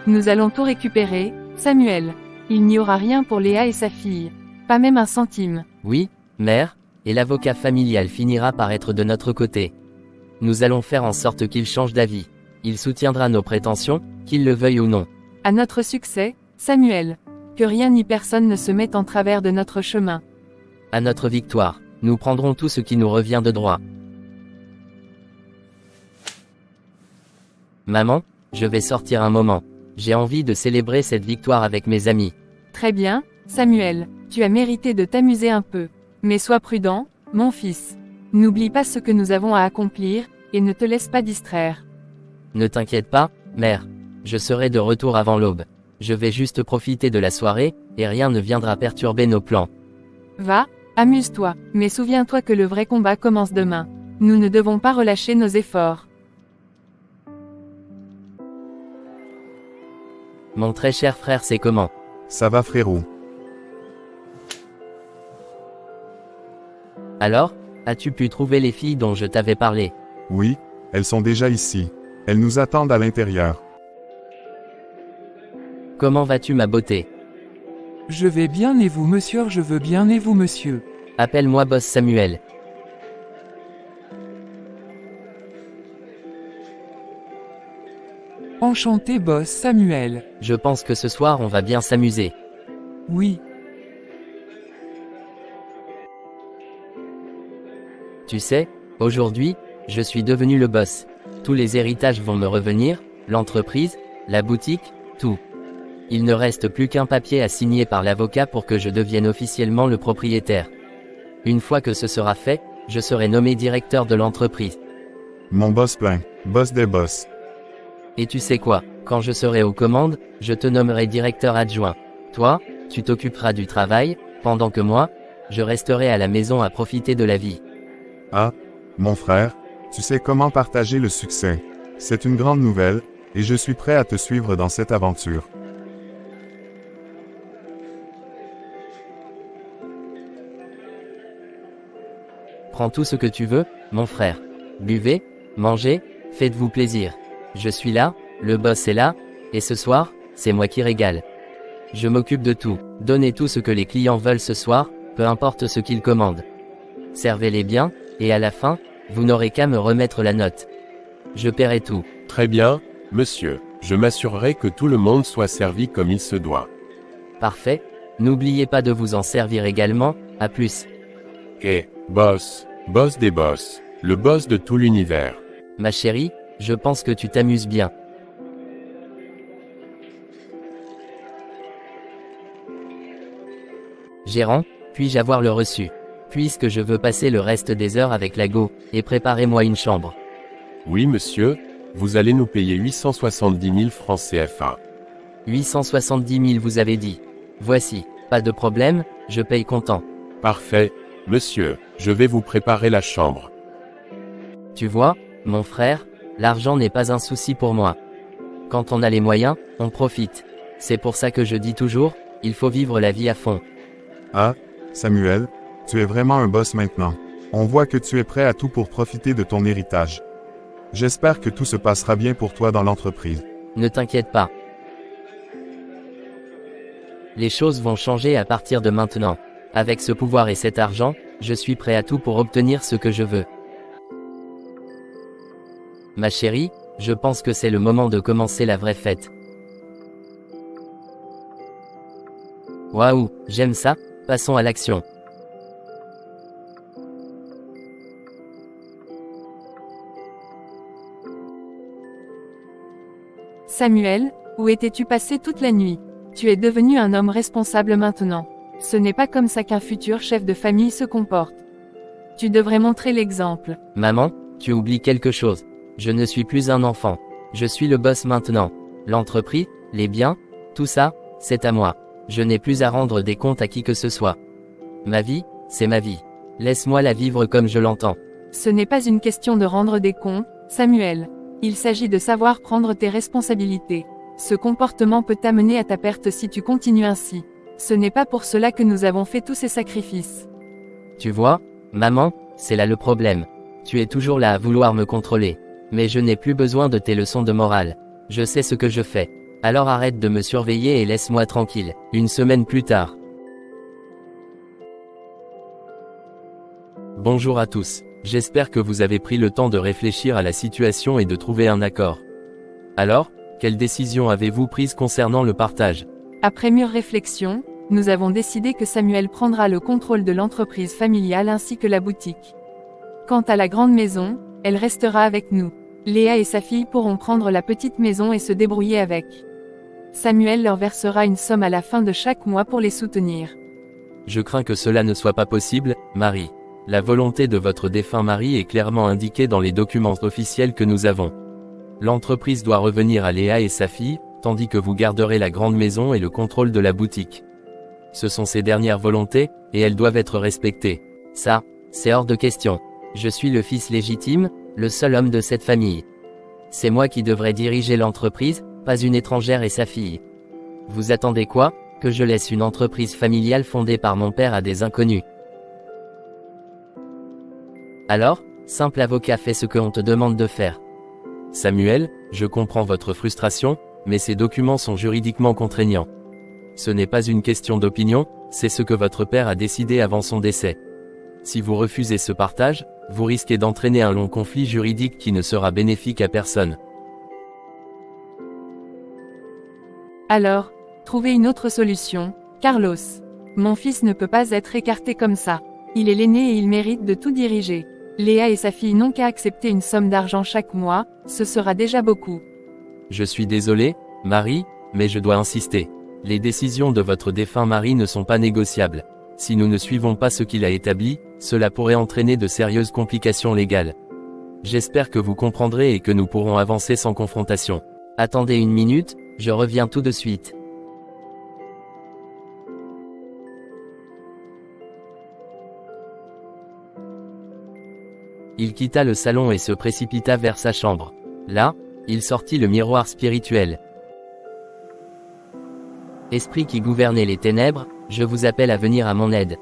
Nous allons tout récupérer, Samuel. Il n'y aura rien pour Léa et sa fille. Pas même un centime. Oui, mère, et l'avocat familial finira par être de notre côté. Nous allons faire en sorte qu'il change d'avis. Il soutiendra nos prétentions, qu'il le veuille ou non. À notre succès, Samuel. Que rien ni personne ne se mette en travers de notre chemin. À notre victoire, nous prendrons tout ce qui nous revient de droit. Maman, je vais sortir un moment. J'ai envie de célébrer cette victoire avec mes amis. Très bien, Samuel. Tu as mérité de t'amuser un peu. Mais sois prudent, mon fils. N'oublie pas ce que nous avons à accomplir, et ne te laisse pas distraire. Ne t'inquiète pas, mère. Je serai de retour avant l'aube. Je vais juste profiter de la soirée, et rien ne viendra perturber nos plans. Va, amuse-toi, mais souviens-toi que le vrai combat commence demain. Nous ne devons pas relâcher nos efforts. Mon très cher frère, c'est comment? Ça va frérot. Alors, as-tu pu trouver les filles dont je t'avais parlé? Oui, elles sont déjà ici. Elles nous attendent à l'intérieur. Comment vas-tu ma beauté? Je vais bien et vous monsieur, je veux bien et vous monsieur. Appelle-moi Boss Samuel. Enchanté boss Samuel. Je pense que ce soir on va bien s'amuser. Oui, Tu sais, aujourd'hui, je suis devenu le boss. Tous les héritages vont me revenir, l'entreprise, la boutique, tout. Il ne reste plus qu'un papier à signer par l'avocat pour que je devienne officiellement le propriétaire. Une fois que ce sera fait, je serai nommé directeur de l'entreprise. Mon boss plein. Boss des boss. Et tu sais quoi, quand je serai aux commandes, je te nommerai directeur adjoint. Toi, tu t'occuperas du travail, pendant que moi, je resterai à la maison à profiter de la vie. Ah, mon frère, tu sais comment partager le succès. C'est une grande nouvelle, et je suis prêt à te suivre dans cette aventure. Prends tout ce que tu veux, mon frère. Buvez, mangez, faites-vous plaisir. Je suis là, le boss est là, et ce soir, c'est moi qui régale. Je m'occupe de tout. Donnez tout ce que les clients veulent ce soir, peu importe ce qu'ils commandent. Servez-les bien, et à la fin, vous n'aurez qu'à me remettre la note. Je paierai tout. Très bien, monsieur. Je m'assurerai que tout le monde soit servi comme il se doit. Parfait. N'oubliez pas de vous en servir également, à plus. Et, boss, boss des boss, le boss de tout l'univers. Ma chérie, je pense que tu t'amuses bien. Gérant, puis-je avoir le reçu? Puisque je veux passer le reste des heures avec la go, et préparez-moi une chambre. Oui monsieur, vous allez nous payer 870 000 francs CFA. 870 000 vous avez dit. Voici, pas de problème, je paye comptant. Parfait, monsieur, je vais vous préparer la chambre. Tu vois, mon frère, l'argent n'est pas un souci pour moi. Quand on a les moyens, on profite. C'est pour ça que je dis toujours, il faut vivre la vie à fond. Ah, Samuel, tu es vraiment un boss maintenant. On voit que tu es prêt à tout pour profiter de ton héritage. J'espère que tout se passera bien pour toi dans l'entreprise. Ne t'inquiète pas. Les choses vont changer à partir de maintenant. Avec ce pouvoir et cet argent, je suis prêt à tout pour obtenir ce que je veux. Ma chérie, je pense que c'est le moment de commencer la vraie fête. Waouh, j'aime ça, passons à l'action. Samuel, où étais-tu passé toute la nuit? Tu es devenu un homme responsable maintenant. Ce n'est pas comme ça qu'un futur chef de famille se comporte. Tu devrais montrer l'exemple. Maman, tu oublies quelque chose. Je ne suis plus un enfant. Je suis le boss maintenant. L'entreprise, les biens, tout ça, c'est à moi. Je n'ai plus à rendre des comptes à qui que ce soit. Ma vie, c'est ma vie. Laisse-moi la vivre comme je l'entends. Ce n'est pas une question de rendre des comptes, Samuel. Il s'agit de savoir prendre tes responsabilités. Ce comportement peut t'amener à ta perte si tu continues ainsi. Ce n'est pas pour cela que nous avons fait tous ces sacrifices. Tu vois, maman, c'est là le problème. Tu es toujours là à vouloir me contrôler. Mais je n'ai plus besoin de tes leçons de morale. Je sais ce que je fais. Alors arrête de me surveiller et laisse-moi tranquille. Une semaine plus tard. Bonjour à tous. J'espère que vous avez pris le temps de réfléchir à la situation et de trouver un accord. Alors, quelle décision avez-vous prise concernant le partage? Après mûre réflexion, nous avons décidé que Samuel prendra le contrôle de l'entreprise familiale ainsi que la boutique. Quant à la grande maison, elle restera avec nous. Léa et sa fille pourront prendre la petite maison et se débrouiller avec. Samuel leur versera une somme à la fin de chaque mois pour les soutenir. Je crains que cela ne soit pas possible, Marie. La volonté de votre défunt mari est clairement indiquée dans les documents officiels que nous avons. L'entreprise doit revenir à Léa et sa fille, tandis que vous garderez la grande maison et le contrôle de la boutique. Ce sont ses dernières volontés, et elles doivent être respectées. Ça, c'est hors de question. Je suis le fils légitime, le seul homme de cette famille. C'est moi qui devrais diriger l'entreprise, pas une étrangère et sa fille. Vous attendez quoi? Que je laisse une entreprise familiale fondée par mon père à des inconnus? Alors, simple avocat, fais ce qu'on te demande de faire. Samuel, je comprends votre frustration, mais ces documents sont juridiquement contraignants. Ce n'est pas une question d'opinion, c'est ce que votre père a décidé avant son décès. Si vous refusez ce partage, vous risquez d'entraîner un long conflit juridique qui ne sera bénéfique à personne. Alors, trouvez une autre solution, Carlos. Mon fils ne peut pas être écarté comme ça. Il est l'aîné et il mérite de tout diriger. Léa et sa fille n'ont qu'à accepter une somme d'argent chaque mois, ce sera déjà beaucoup. Je suis désolé, Marie, mais je dois insister. Les décisions de votre défunt mari ne sont pas négociables. Si nous ne suivons pas ce qu'il a établi, cela pourrait entraîner de sérieuses complications légales. J'espère que vous comprendrez et que nous pourrons avancer sans confrontation. Attendez une minute, je reviens tout de suite. Il quitta le salon et se précipita vers sa chambre. Là, il sortit le miroir spirituel. Esprit qui gouvernez les ténèbres, je vous appelle à venir à mon aide.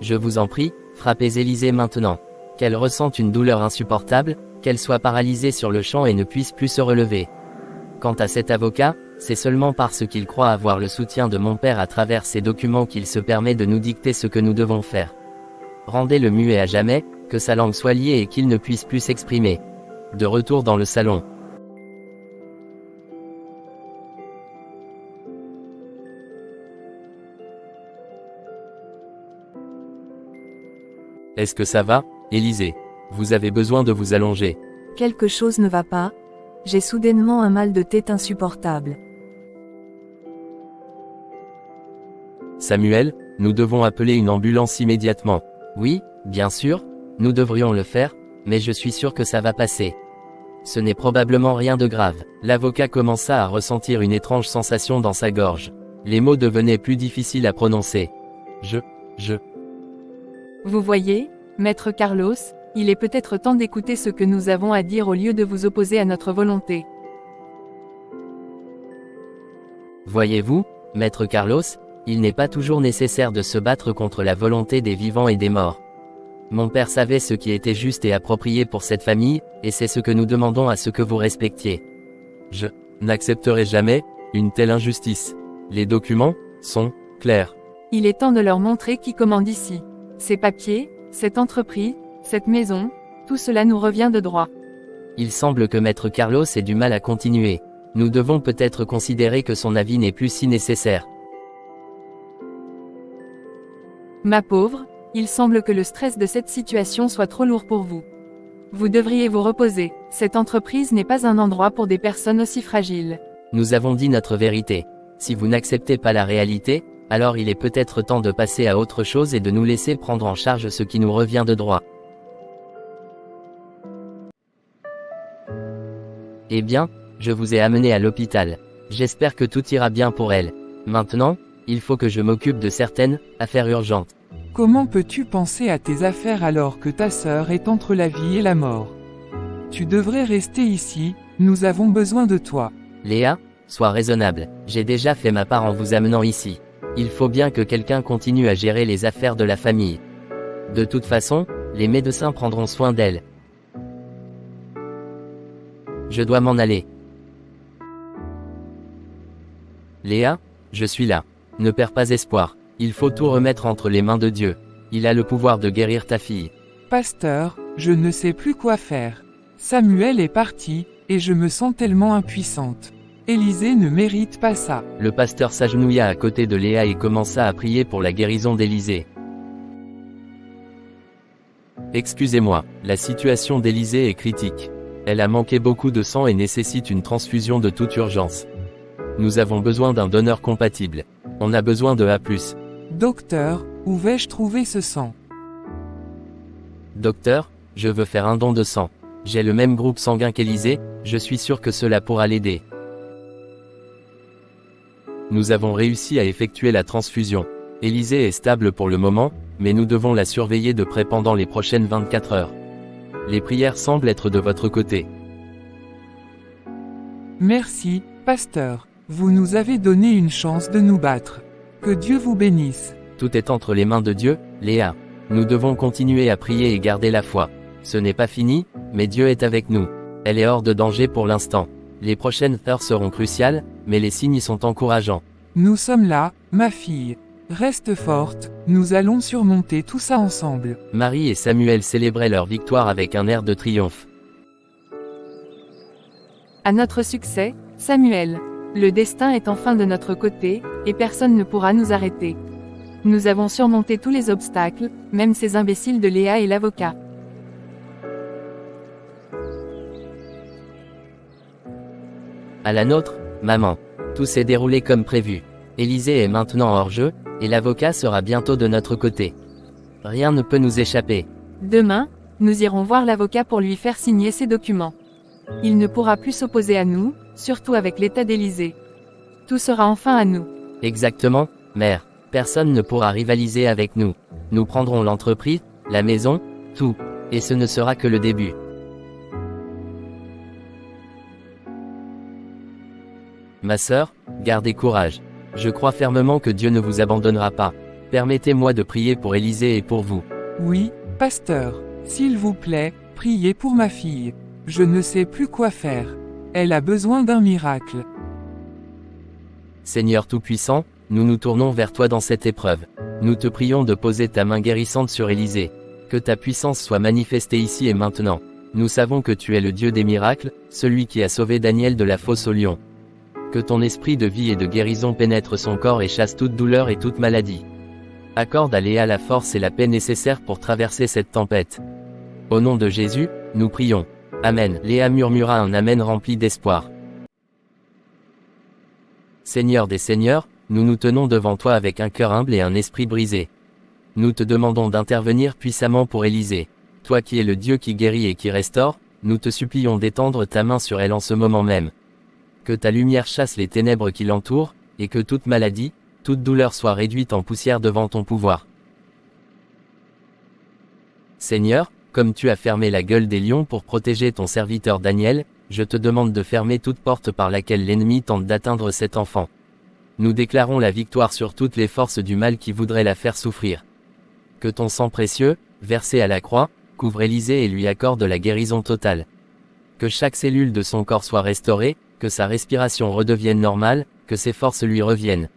Je vous en prie, frappez Élisée maintenant. Qu'elle ressente une douleur insupportable, qu'elle soit paralysée sur le champ et ne puisse plus se relever. Quant à cet avocat, c'est seulement parce qu'il croit avoir le soutien de mon père à travers ces documents qu'il se permet de nous dicter ce que nous devons faire. Rendez-le muet à jamais, que sa langue soit liée et qu'il ne puisse plus s'exprimer. De retour dans le salon. Est-ce que ça va, Élisée? Vous avez besoin de vous allonger. Quelque chose ne va pas. J'ai soudainement un mal de tête insupportable. Samuel, nous devons appeler une ambulance immédiatement. Oui, bien sûr, nous devrions le faire, mais je suis sûr que ça va passer. Ce n'est probablement rien de grave. L'avocat commença à ressentir une étrange sensation dans sa gorge. Les mots devenaient plus difficiles à prononcer. Vous voyez, Maître Carlos, il est peut-être temps d'écouter ce que nous avons à dire au lieu de vous opposer à notre volonté. Voyez-vous, Maître Carlos, il n'est pas toujours nécessaire de se battre contre la volonté des vivants et des morts. Mon père savait ce qui était juste et approprié pour cette famille, et c'est ce que nous demandons à ce que vous respectiez. Je n'accepterai jamais une telle injustice. Les documents sont clairs. Il est temps de leur montrer qui commande ici. Ces papiers, cette entreprise, cette maison, tout cela nous revient de droit. Il semble que Maître Carlos ait du mal à continuer. Nous devons peut-être considérer que son avis n'est plus si nécessaire. Ma pauvre, il semble que le stress de cette situation soit trop lourd pour vous. Vous devriez vous reposer. Cette entreprise n'est pas un endroit pour des personnes aussi fragiles. Nous avons dit notre vérité. Si vous n'acceptez pas la réalité, alors il est peut-être temps de passer à autre chose et de nous laisser prendre en charge ce qui nous revient de droit. Eh bien, je vous ai amené à l'hôpital. J'espère que tout ira bien pour elle. Maintenant, il faut que je m'occupe de certaines affaires urgentes. Comment peux-tu penser à tes affaires alors que ta sœur est entre la vie et la mort? Tu devrais rester ici, nous avons besoin de toi. Léa, sois raisonnable. J'ai déjà fait ma part en vous amenant ici. Il faut bien que quelqu'un continue à gérer les affaires de la famille. De toute façon, les médecins prendront soin d'elle. Je dois m'en aller. Léa, je suis là. Ne perds pas espoir. Il faut tout remettre entre les mains de Dieu. Il a le pouvoir de guérir ta fille. Pasteur, je ne sais plus quoi faire. Samuel est parti, et je me sens tellement impuissante. Élisée ne mérite pas ça. Le pasteur s'agenouilla à côté de Léa et commença à prier pour la guérison d'Élisée. Excusez-moi, la situation d'Élisée est critique. Elle a manqué beaucoup de sang et nécessite une transfusion de toute urgence. Nous avons besoin d'un donneur compatible. On a besoin de A+. Docteur, où vais-je trouver ce sang? Docteur, je veux faire un don de sang. J'ai le même groupe sanguin qu'Élisée, je suis sûr que cela pourra l'aider. Nous avons réussi à effectuer la transfusion. Élisée est stable pour le moment, mais nous devons la surveiller de près pendant les prochaines 24 heures. Les prières semblent être de votre côté. Merci, pasteur. Vous nous avez donné une chance de nous battre. Que Dieu vous bénisse. Tout est entre les mains de Dieu, Léa. Nous devons continuer à prier et garder la foi. Ce n'est pas fini, mais Dieu est avec nous. Elle est hors de danger pour l'instant. Les prochaines heures seront cruciales, mais les signes sont encourageants. Nous sommes là, ma fille. Reste forte, nous allons surmonter tout ça ensemble. Marie et Samuel célébraient leur victoire avec un air de triomphe. À notre succès, Samuel. Le destin est enfin de notre côté, et personne ne pourra nous arrêter. Nous avons surmonté tous les obstacles, même ces imbéciles de Léa et l'avocat. À la nôtre, maman. Tout s'est déroulé comme prévu. Élisée est maintenant hors jeu, et l'avocat sera bientôt de notre côté. Rien ne peut nous échapper. Demain, nous irons voir l'avocat pour lui faire signer ses documents. Il ne pourra plus s'opposer à nous, surtout avec l'état d'Élysée. Tout sera enfin à nous. Exactement, mère. Personne ne pourra rivaliser avec nous. Nous prendrons l'entreprise, la maison, tout. Et ce ne sera que le début. Ma sœur, gardez courage. Je crois fermement que Dieu ne vous abandonnera pas. Permettez-moi de prier pour Élisée et pour vous. Oui, pasteur. S'il vous plaît, priez pour ma fille. Je ne sais plus quoi faire. Elle a besoin d'un miracle. Seigneur Tout-Puissant, nous nous tournons vers toi dans cette épreuve. Nous te prions de poser ta main guérissante sur Élisée. Que ta puissance soit manifestée ici et maintenant. Nous savons que tu es le Dieu des miracles, celui qui a sauvé Daniel de la fosse au lion. Que ton esprit de vie et de guérison pénètre son corps et chasse toute douleur et toute maladie. Accorde à Léa la force et la paix nécessaires pour traverser cette tempête. Au nom de Jésus, nous prions. Amen. Léa murmura un Amen rempli d'espoir. Seigneur des Seigneurs, nous nous tenons devant toi avec un cœur humble et un esprit brisé. Nous te demandons d'intervenir puissamment pour Élisée. Toi qui es le Dieu qui guérit et qui restaure, nous te supplions d'étendre ta main sur elle en ce moment même. Que ta lumière chasse les ténèbres qui l'entourent, et que toute maladie, toute douleur soit réduite en poussière devant ton pouvoir. Seigneur, comme tu as fermé la gueule des lions pour protéger ton serviteur Daniel, je te demande de fermer toute porte par laquelle l'ennemi tente d'atteindre cet enfant. Nous déclarons la victoire sur toutes les forces du mal qui voudraient la faire souffrir. Que ton sang précieux, versé à la croix, couvre Élisée et lui accorde la guérison totale. Que chaque cellule de son corps soit restaurée, que sa respiration redevienne normale, que ses forces lui reviennent.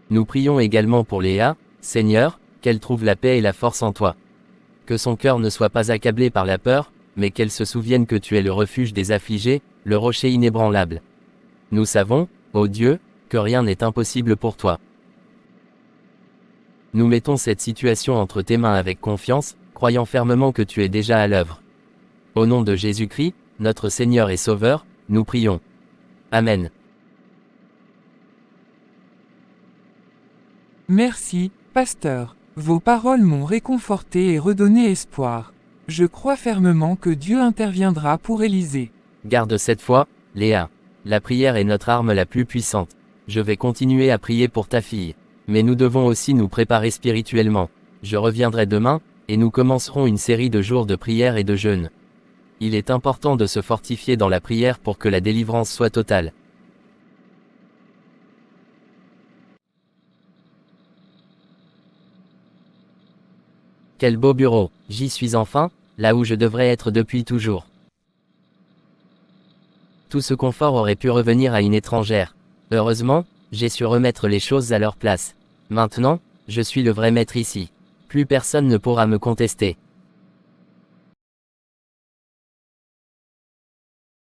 Nous prions également pour Léa, Seigneur, qu'elle trouve la paix et la force en toi. Que son cœur ne soit pas accablé par la peur, mais qu'elle se souvienne que tu es le refuge des affligés, le rocher inébranlable. Nous savons, ô Dieu, que rien n'est impossible pour toi. Nous mettons cette situation entre tes mains avec confiance, croyant fermement que tu es déjà à l'œuvre. Au nom de Jésus-Christ, notre Seigneur et Sauveur, nous prions. Amen. Merci, pasteur. Vos paroles m'ont réconforté et redonné espoir. Je crois fermement que Dieu interviendra pour Élisée. Garde cette foi, Léa. La prière est notre arme la plus puissante. Je vais continuer à prier pour ta fille. Mais nous devons aussi nous préparer spirituellement. Je reviendrai demain, et nous commencerons une série de jours de prière et de jeûne. Il est important de se fortifier dans la prière pour que la délivrance soit totale. Quel beau bureau, j'y suis enfin, là où je devrais être depuis toujours. Tout ce confort aurait pu revenir à une étrangère. Heureusement, j'ai su remettre les choses à leur place. Maintenant, je suis le vrai maître ici. Plus personne ne pourra me contester.